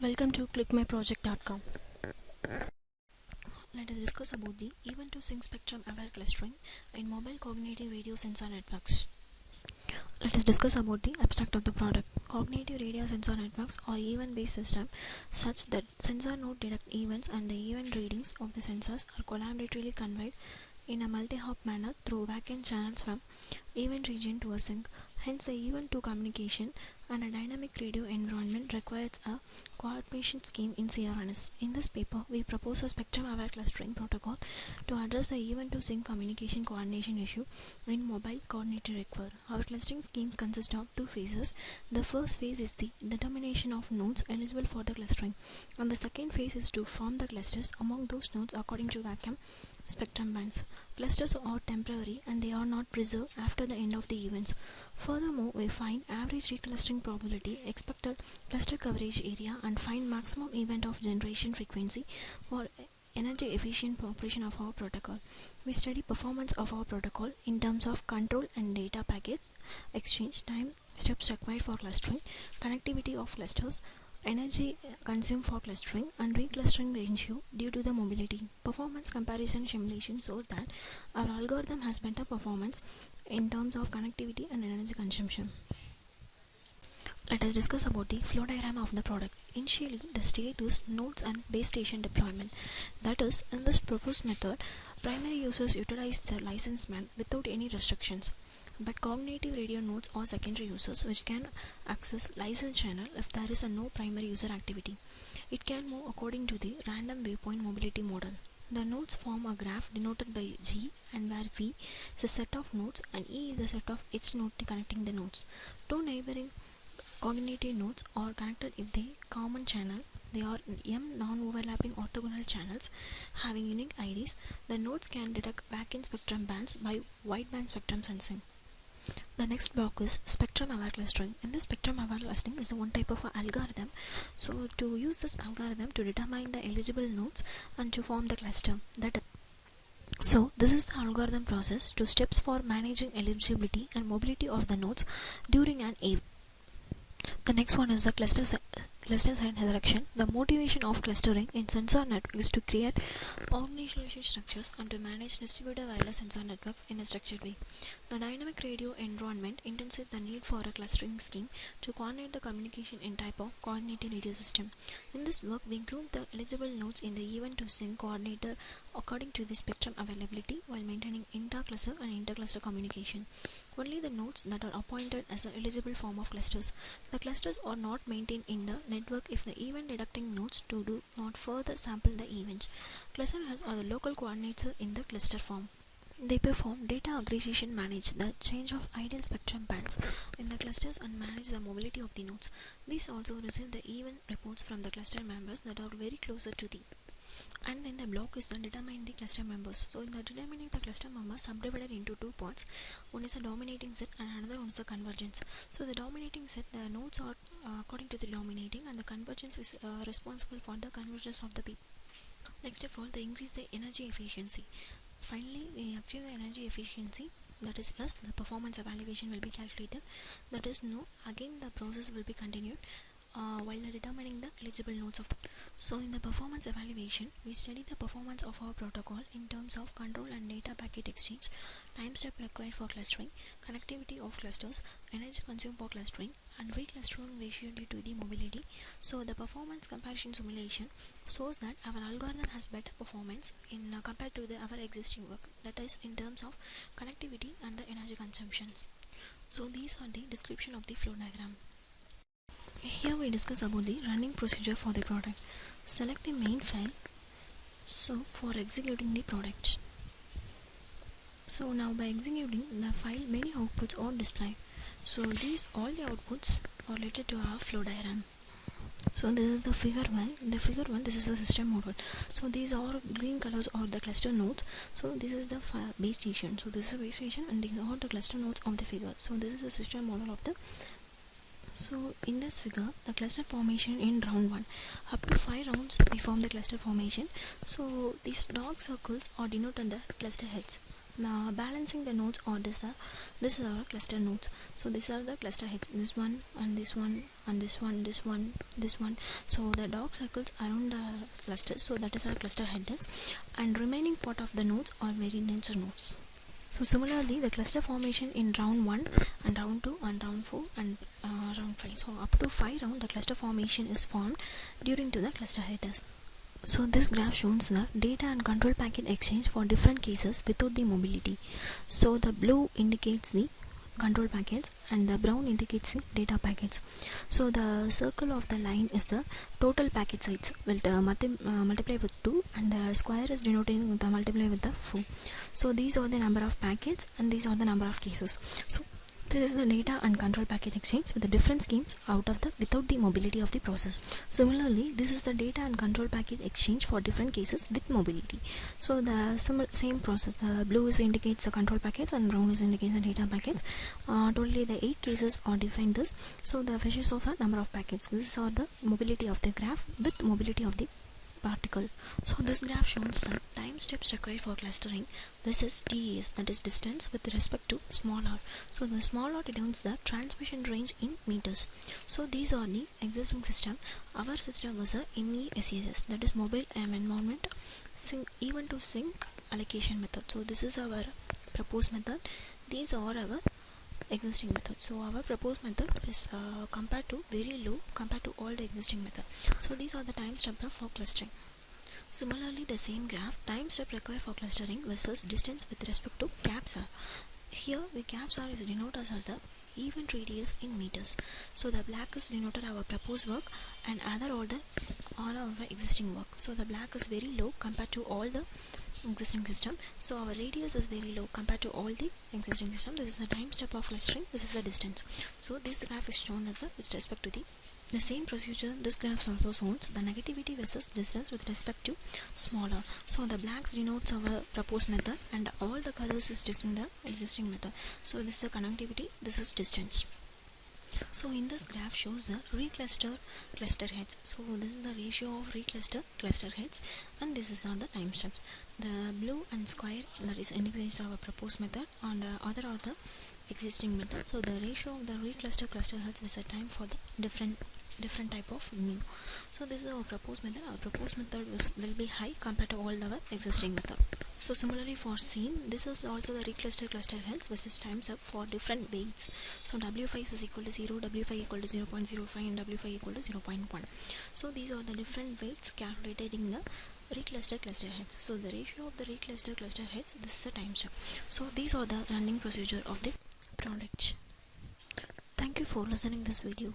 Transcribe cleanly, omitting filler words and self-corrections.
Welcome to clickmyproject.com. Let us discuss about the event to sync spectrum aware clustering in mobile cognitive radio sensor networks. Let us discuss about the abstract of the product. Cognitive radio sensor networks are event-based systems such that sensor node detect events and the event readings of the sensors are collaboratively conveyed in a multi-hop manner through backend channels from event region to a sync. Hence, the event to communication and a dynamic radio environment requires a coordination scheme in CRNS. In this paper, we propose a spectrum-aware clustering protocol to address the event to sync communication coordination issue in mobile coordinated network. Our clustering scheme consists of two phases. The first phase is the determination of nodes eligible for the clustering, and the second phase is to form the clusters among those nodes according to vacuum spectrum bands. Clusters are temporary and they are not preserved after the end of the events. Furthermore, we find average reclustering probability, expected cluster coverage area, and find maximum event of generation frequency for energy efficient operation of our protocol. We study performance of our protocol in terms of control and data packet exchange, time steps required for clustering, connectivity of clusters, energy consumed for clustering, and reclustering ratio due to the mobility. Performance comparison simulation shows that our algorithm has better performance in terms of connectivity and energy consumption. Let us discuss about the flow diagram of the product. Initially, the state is nodes and base station deployment. That is, in this proposed method, primary users utilize the license band without any restrictions. But cognitive radio nodes are secondary users which can access license channel if there is a no primary user activity. It can move according to the random waypoint mobility model. The nodes form a graph denoted by G, and where V is a set of nodes and E is a set of each node connecting the nodes. Two neighboring cognitive nodes are connected if they common channel. They are M non-overlapping orthogonal channels having unique IDs. The nodes can detect backend spectrum bands by wideband spectrum sensing. The next block is spectrum-aware clustering. In this spectrum-aware clustering is one type of algorithm. So to use this algorithm to determine the eligible nodes and to form the cluster. So this is the algorithm process. Two steps for managing eligibility and mobility of the nodes during an event. The next one is the cluster side selection. The motivation of clustering in sensor network is to create organizational structures and to manage distributed wireless sensor networks in a structured way. The dynamic radio environment intensifies the need for a clustering scheme to coordinate the communication in type of coordinated radio system. In this work, we group the eligible nodes in the event to sync coordinator according to the spectrum availability while maintaining inter-cluster and inter-cluster communication. Only the nodes that are appointed as an eligible form of clusters. The clusters are not maintained in the network if the event detecting nodes do not further sample the events. Cluster heads are the local coordinates in the cluster form. They perform data aggregation, manage the change of ideal spectrum bands in the clusters, and manage the mobility of the nodes. These also receive the event reports from the cluster members that are very closer to the. And then the block is the determine the cluster members. So in the determining the cluster members subdivided into two parts. One is a dominating set and another one is a convergence. So the dominating set, the nodes are according to the dominating, and the convergence is responsible for the convergence of the people. Next of all, they increase the energy efficiency. Finally, we achieve the energy efficiency. That is yes, the performance evaluation will be calculated. That is no, again the process will be continued while determining the eligible nodes of the. So in the performance evaluation, we study the performance of our protocol in terms of control and data packet exchange, time step required for clustering, connectivity of clusters, energy consumed for clustering, and reclustering ratio due to the mobility. So the performance comparison simulation shows that our algorithm has better performance in compared to our existing work, that is in terms of connectivity and the energy consumptions. So these are the description of the flow diagram. Here we discuss about the running procedure for the product. Select the main file. So for executing the product. So now by executing the file, many outputs are displayed. So these all the outputs are related to our flow diagram. So this is the figure 1. The figure 1, this is the system model. So these are green colors are the cluster nodes. So this is the base station. So this is a base station and these are the cluster nodes of the figure. So this is the system model of the. So in this figure, the cluster formation in round 1. Up to 5 rounds we form the cluster formation. So these dark circles are denoted the cluster heads. balancing the nodes, or this is our cluster nodes. So these are the cluster heads, this one and this one and this one, this one. So the dark circles around the cluster, so that is our cluster heads, and remaining part of the nodes are very denser nodes. So similarly, the cluster formation in round 1 and round 2 and round 4 and round 5. So up to 5 round, the cluster formation is formed during to the cluster headers. So this graph shows the data and control packet exchange for different cases without the mobility. So the blue indicates the control packets and the brown indicates the data packets. So the circle of the line is the total packet size, will multiply with 2, and the square is denoting the multiply with the 4. So these are the number of packets and these are the number of cases. So this is the data and control packet exchange with the different schemes without the mobility of the process. Similarly, this is the data and control packet exchange for different cases with mobility. So the same process. The blue is indicates the control packets and brown is indicates the data packets. Totally the 8 cases are defined this. So the fishes of a number of packets. This are the mobility of the graph with mobility of the particle. So this graph shows the time steps required for clustering versus TES, that is distance with respect to small r. So the small r denotes the transmission range in meters. So these are the existing system. Our system was a MESES, that is mobile environment event to sync allocation method. So this is our proposed method. These are our existing method. So our proposed method is compared to very low compared to all the existing method. So these are the time step for clustering. Similarly, the same graph, time step required for clustering versus distance with respect to caps r. Here the caps r is denoted as the event radius in meters. So the black is denoted our proposed work and other all our existing work. So the black is very low compared to all the existing system. So our radius is very low compared to all the existing system. This is the time step of clustering. This is the distance. So this graph is shown as with respect to the same procedure. This graph also shows the negativity versus distance with respect to smaller. So the blacks denotes our proposed method and all the colors is just in the existing method. So this is the connectivity, this is distance. So in this graph shows the recluster cluster heads. So this is the ratio of recluster cluster heads and this is on the time steps. The blue and square, that is indicates our proposed method, and other are the existing method. So the ratio of the recluster cluster heads is a time for the different type of mu. So this is our proposed method. Our proposed method will be high compared to all our existing method. So similarly for scene, this is also the recluster cluster heads versus times up for different weights. So W5 is equal to 0, W5 equal to 0.05 and W5 equal to 0.1. So these are the different weights calculated in the recluster cluster heads. So the ratio of the recluster cluster heads, this is the time step. So these are the running procedure of the product. Thank you for listening this video.